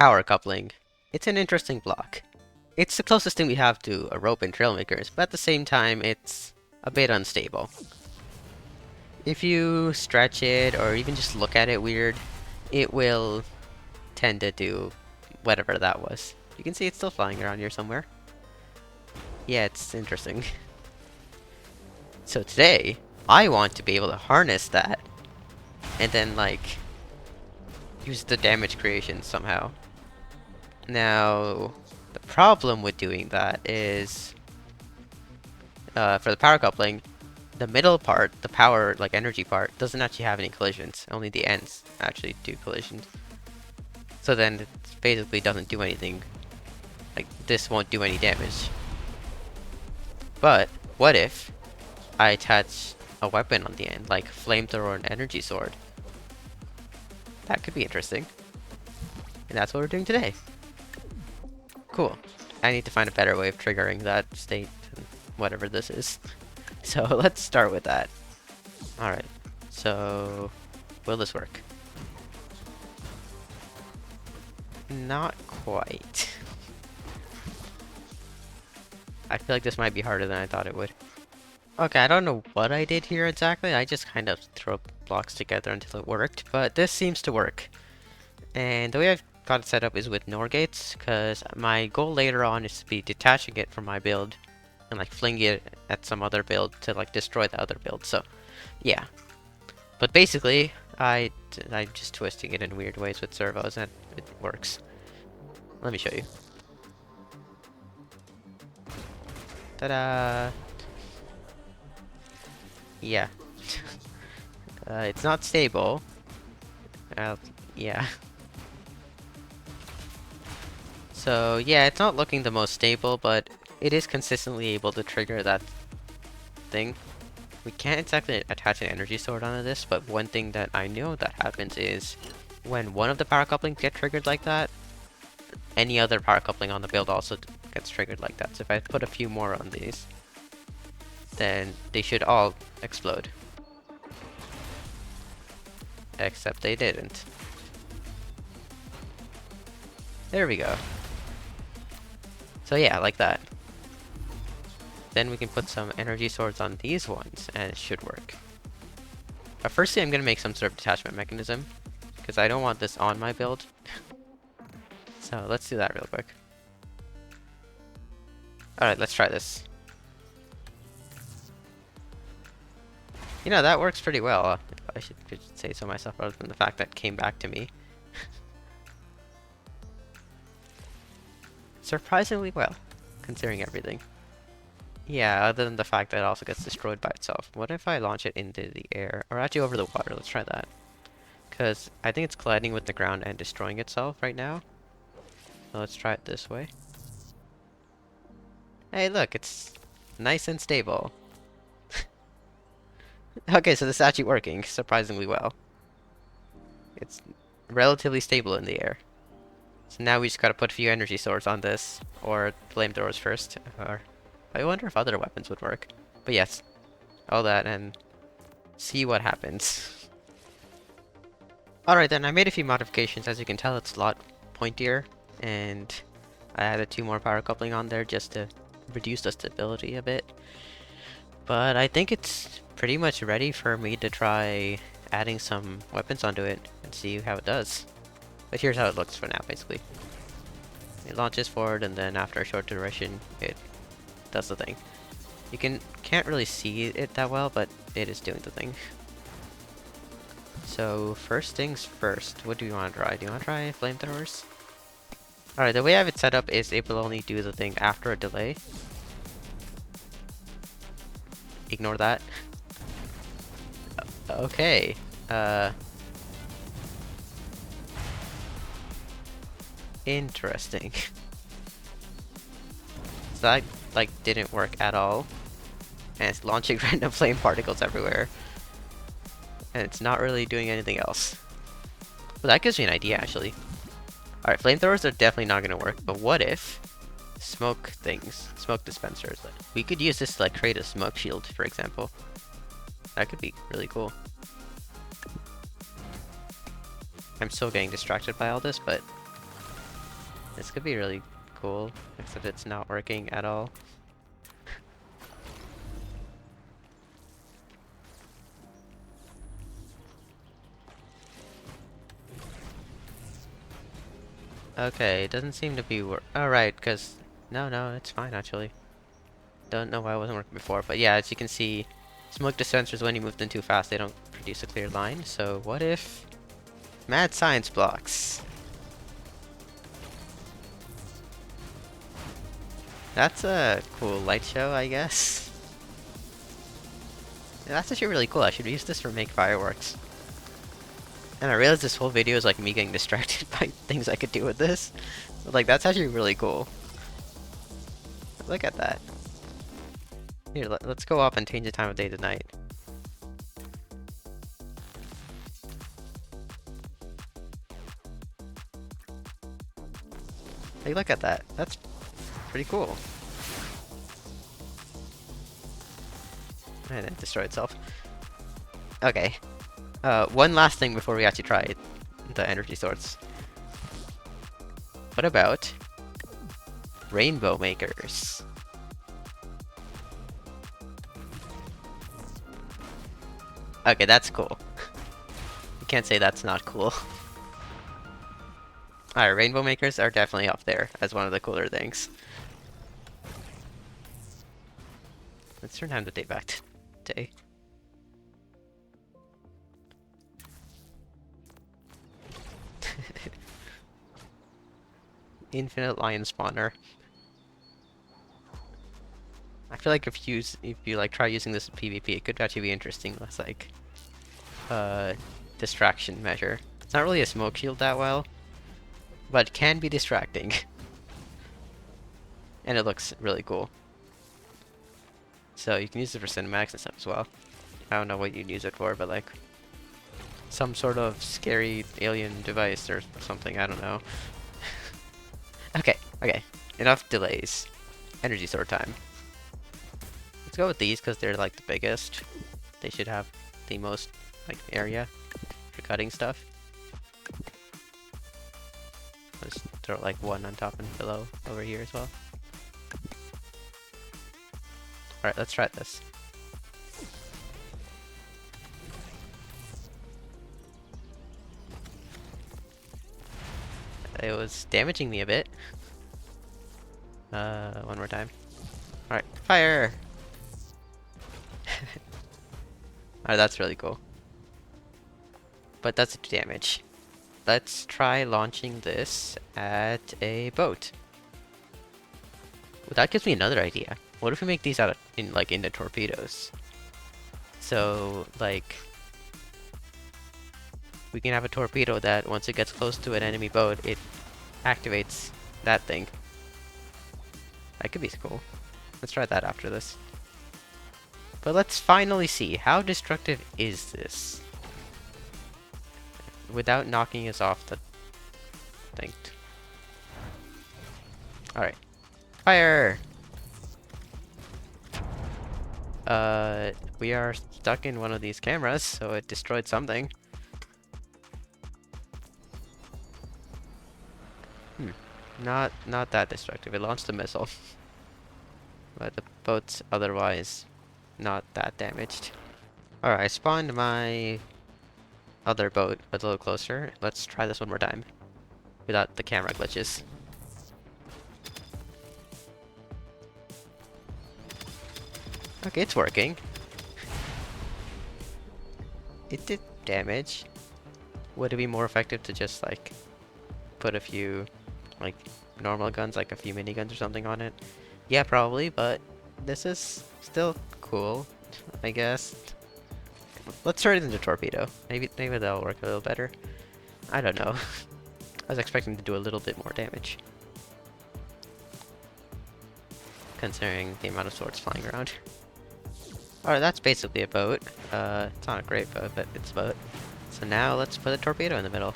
power coupling. It's an interesting block. It's the closest thing we have to a rope in Trailmakers, but at the same time, it's a bit unstable. If you stretch it or even just look at it weird, it will tend to do whatever that was. You can see it's still flying around here somewhere. Yeah, it's interesting. So today, I want to be able to harness that and then, like, use the damage creation somehow. Now, the problem with doing that is, for the power coupling, the middle part, the power, like, energy part, doesn't actually have any collisions. Only the ends actually do collisions. So then it basically doesn't do anything. Like, this won't do any damage. But, what if I attach a weapon on the end, like flamethrower and energy sword? That could be interesting. And that's what we're doing today. Cool. I need to find a better way of triggering that state, whatever this is. So let's start with that. Alright. So, will this work? Not quite. I feel like this might be harder than I thought it would. Okay, I don't know what I did here exactly. I just kind of threw blocks together until it worked, but this seems to work. And the way I've got it set up is with NOR gates, because my goal later on is to be detaching it from my build and like flinging it at some other build to like destroy the other build. So, yeah. But basically, I'm just twisting it in weird ways with servos and it works. Let me show you. Ta-da! Yeah. It's not stable. Yeah. So, yeah, it's not looking the most stable, but it is consistently able to trigger that thing. We can't exactly attach an energy sword onto this, but one thing that I know that happens is when one of the power couplings get triggered like that, any other power coupling on the build also gets triggered like that. So if I put a few more on these, then they should all explode. Except they didn't. There we go. So yeah, like that. Then we can put some energy swords on these ones, and it should work. But firstly, I'm going to make some sort of detachment mechanism, because I don't want this on my build. So let's do that real quick. Alright, let's try this. You know, that works pretty well. I should say so myself, other than the fact that it came back to me. Surprisingly well, considering everything. Yeah, other than the fact that it also gets destroyed by itself. What if I launch it into the air? Or actually over the water, let's try that. Because I think it's colliding with the ground and destroying itself right now. So let's try it this way. Hey look, it's nice and stable. Okay, so this is actually working surprisingly well. It's relatively stable in the air. So now we just gotta put a few energy swords on this, or flamethrowers first, or I wonder if other weapons would work. But yes, all that and see what happens. Alright then, I made a few modifications. As you can tell, it's a lot pointier, and I added 2 more power coupling on there just to reduce the stability a bit. But I think it's pretty much ready for me to try adding some weapons onto it and see how it does. But here's how it looks for now, basically. It launches forward, and then after a short duration, it does the thing. You can't really see it that well, but it is doing the thing. So first things first, what do you want to try? Do you want to try flamethrowers? Alright, the way I have it set up is it will only do the thing after a delay. Ignore that. Okay. Interesting. So that, like, didn't work at all. And it's launching random flame particles everywhere. And it's not really doing anything else. Well, that gives me an idea, actually. Alright, flamethrowers are definitely not going to work, but what if smoke things, smoke dispensers, we could use this to like create a smoke shield, for example. That could be really cool. I'm still getting distracted by all this, but This could be really cool, except it's not working at all. Okay, it doesn't seem to be alright, because... No, it's fine, actually. Don't know why it wasn't working before, but yeah, as you can see, smoke dispensers, when you move them too fast, they don't produce a clear line. So what if... Mad science blocks? That's a cool light show, I guess. Yeah, that's actually really cool. I should use this for make fireworks. And I realized this whole video is like me getting distracted by things I could do with this. But, like, that's actually really cool. Look at that. Here, let's go up and change the time of day to night. Hey, look at that. That's pretty cool. And it destroyed itself. Okay. One last thing before we actually try the energy swords. What about rainbow makers? Okay, that's cool. You can't say that's not cool. Alright, rainbow makers are definitely up there as one of the cooler things. Let's turn time the day back to day. Infinite lion spawner. I feel like if you like try using this in PvP, it could actually be interesting as like distraction measure. It's not really a smoke shield that well, but it can be distracting. And it looks really cool. So you can use it for cinematics and stuff as well. I don't know what you'd use it for, but like some sort of scary alien device or something, I don't know. Okay. Enough delays. Energy sword time. Let's go with these because they're like the biggest. They should have the most like area for cutting stuff. Let's throw like one on top and below over here as well. Alright, let's try this. It was damaging me a bit. One more time. Alright, fire! Alright, that's really cool. But that's damage. Let's try launching this at a boat. Well, that gives me another idea. What if we make these out of, into torpedoes? So, like, we can have a torpedo that once it gets close to an enemy boat, it activates that thing. That could be cool. Let's try that after this. But let's finally see, how destructive is this? Without knocking us off the thing. Alright. Fire! We are stuck in one of these cameras, so it destroyed something. Not that destructive. It launched a missile. But the boat's otherwise not that damaged. Alright, I spawned my other boat a little closer. Let's try this one more time. Without the camera glitches. Okay, it's working. It did damage. Would it be more effective to just like put a few like normal guns, like a few miniguns or something on it? Yeah, probably, but this is still cool, I guess. Let's turn it into Torpedo. Maybe that'll work a little better. I don't know. I was expecting to do a little bit more damage, considering the amount of swords flying around. Alright, that's basically a boat. It's not a great boat, but it's a boat. So now let's put a torpedo in the middle.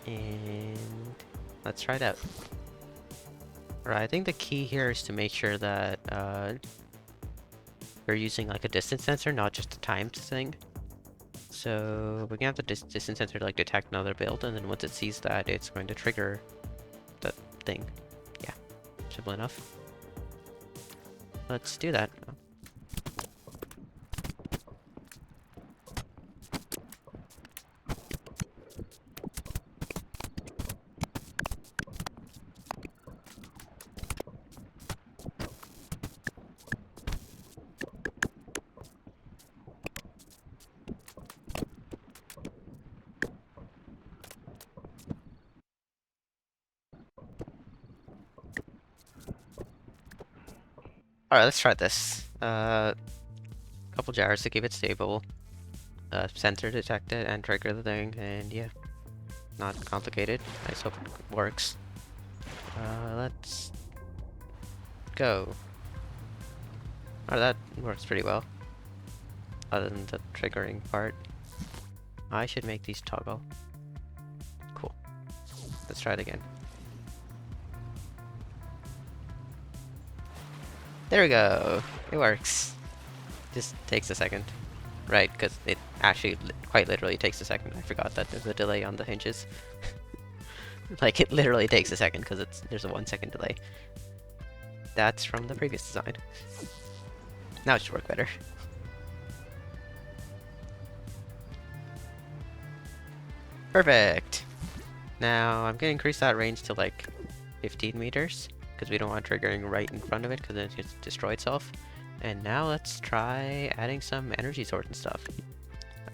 And let's try it out. Alright, I think the key here is to make sure that we're using like a distance sensor, not just a timed thing. So we're gonna have the distance sensor to like detect another build, and then once it sees that, it's going to trigger thing. Yeah, simple enough. Let's do that. Alright, let's try this. Couple jars to keep it stable. Sensor detect it and trigger the thing, and yeah. Not complicated. I just hope it works. Let's go. Oh, that works pretty well. Other than the triggering part. I should make these toggle. Cool. Let's try it again. There we go! It works. Just takes a second. Right, because it actually quite literally takes a second. I forgot that there's a delay on the hinges. Like, it literally takes a second because there's a 1 second delay. That's from the previous design. Now it should work better. Perfect! Now, I'm gonna increase that range to like 15 meters, because we don't want triggering right in front of it, because then it gets destroy itself. And now let's try adding some energy source and stuff.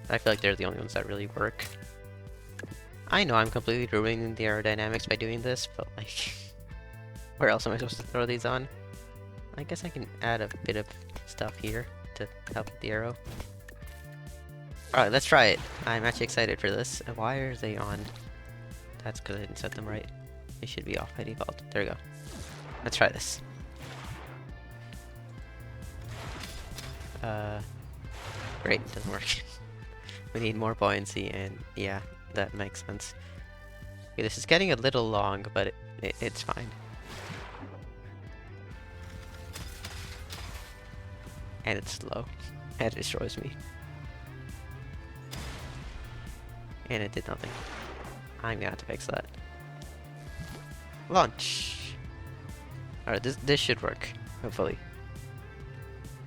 I feel like they're the only ones that really work. I know I'm completely ruining the aerodynamics by doing this, but like, where else am I supposed to throw these on? I guess I can add a bit of stuff here to help with the aero. Alright, let's try it. I'm actually excited for this. Why are they on? That's because I didn't set them right. They should be off by default. There we go. Let's try this. Great, it doesn't work. We need more buoyancy, and yeah, that makes sense. Okay, this is getting a little long, but it's fine. And it's slow. And it destroys me. And it did nothing. I'm gonna have to fix that. Launch! Alright, this should work, hopefully.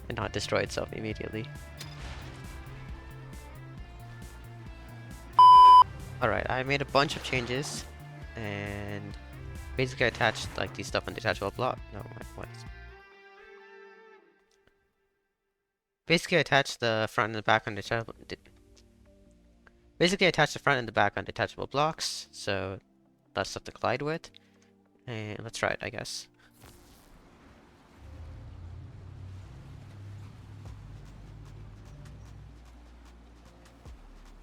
And not destroy itself immediately. Alright, I made a bunch of changes, and basically I attached like these stuff on detachable block. No, what? Basically I attached the front and the back on detachable. Basically I attached the front and the back on detachable blocks, so that's stuff to collide with. And let's try it, I guess.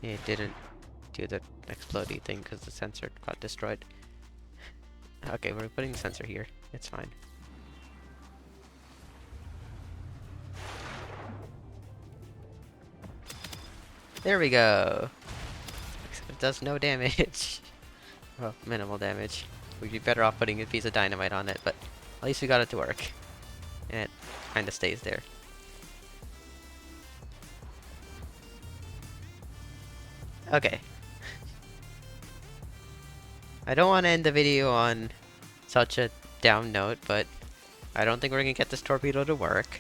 It didn't do the explodey thing because the sensor got destroyed. Okay, we're putting the sensor here. It's fine. There we go! Except it does no damage. Well, minimal damage. We'd be better off putting a piece of dynamite on it, but at least we got it to work. And it kinda stays there. Okay. I don't want to end the video on such a down note, but I don't think we're gonna get this torpedo to work.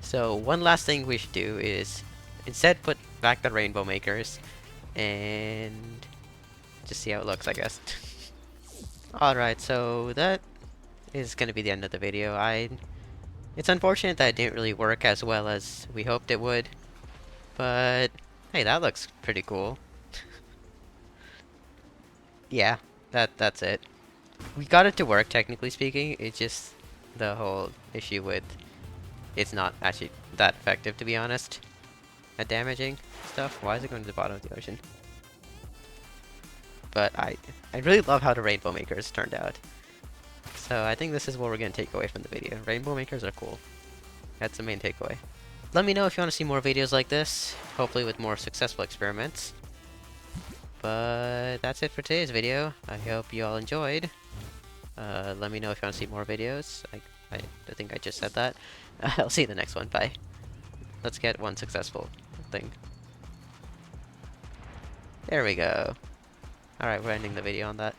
So one last thing we should do is instead put back the rainbow makers and just see how it looks, I guess. Alright, so that is gonna be the end of the video. It's unfortunate that it didn't really work as well as we hoped it would, but hey, that looks pretty cool. Yeah, that's it. We got it to work, technically speaking. It's just the whole issue with it's not actually that effective, to be honest, at damaging stuff. Why is it going to the bottom of the ocean? But I really love how the rainbow makers turned out. So I think this is what we're going to take away from the video. Rainbow makers are cool. That's the main takeaway. Let me know if you want to see more videos like this, hopefully with more successful experiments. But that's it for today's video. I hope you all enjoyed. Let me know if you want to see more videos. I think I just said that. I'll see you in the next one. Bye. Let's get one successful thing. There we go. Alright, we're ending the video on that.